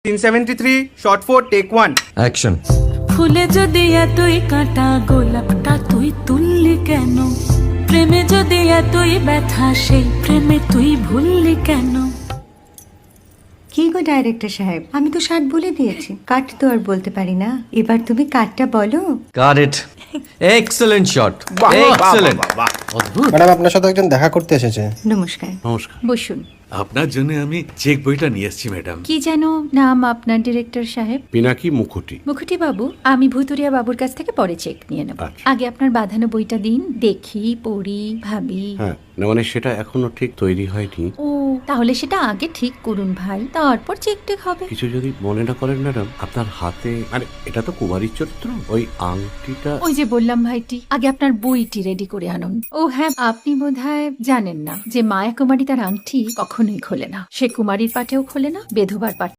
373 shot 4 take 1 action. ফুলে যদি এতই কাঁটা গোলাপটা তুই তুললি কেন? প্রেমে যদি এতই ব্যথা সেই প্রেমে তুই ভুললি কেন? কি গো ডাইরেক্টর সাহেব, আমি তো 60 বলে দিয়েছি, কাট তো আর বলতে পারি না। এবার তুমি কাটটা বলো। Got it. Excellent shot, excellent. অদ্ভুত। ম্যাডাম আপনার সাথে একজন দেখা করতে এসেছে। নমস্কার। নমস্কার। বসুন। আপনার জন্য আমি চেক বইটা নিয়ে এসেছি ম্যাডাম। কি যেন নাম আপনার ডিরেক্টর সাহেব? পিনাকি মুখোটি। মুখুটি বাবু, আমি ভুতুরিয়া বাবুর কাছ থেকে পরে চেক নিয়ে নেব। আচ্ছা। আগে আপনার বাঁধানো বইটা দিন, দেখি, পড়ি, ভাবি। হ্যাঁ, না মানে সেটা এখনো ঠিক তৈরি হয়নি। ও, তাহলে সেটা আগে ঠিক করুন ভাই, তারপর চেক টেক হবে। কিছু যদি মনে না করেন ম্যাডাম, আপনার হাতে মানে এটা তো কুমারীর চরিত্র, ওই আংটিটা। ওই যে বললাম ভাইটি, আগে আপনার বইটি রেডি করে আনুন। ও হ্যাঁ, আপনি বোধহয় জানেন না যে মায়া কুমারী তার আংটি কখনোই খোলে না। সে কুমারীর পাটেও খোলে না, বেধবার পাট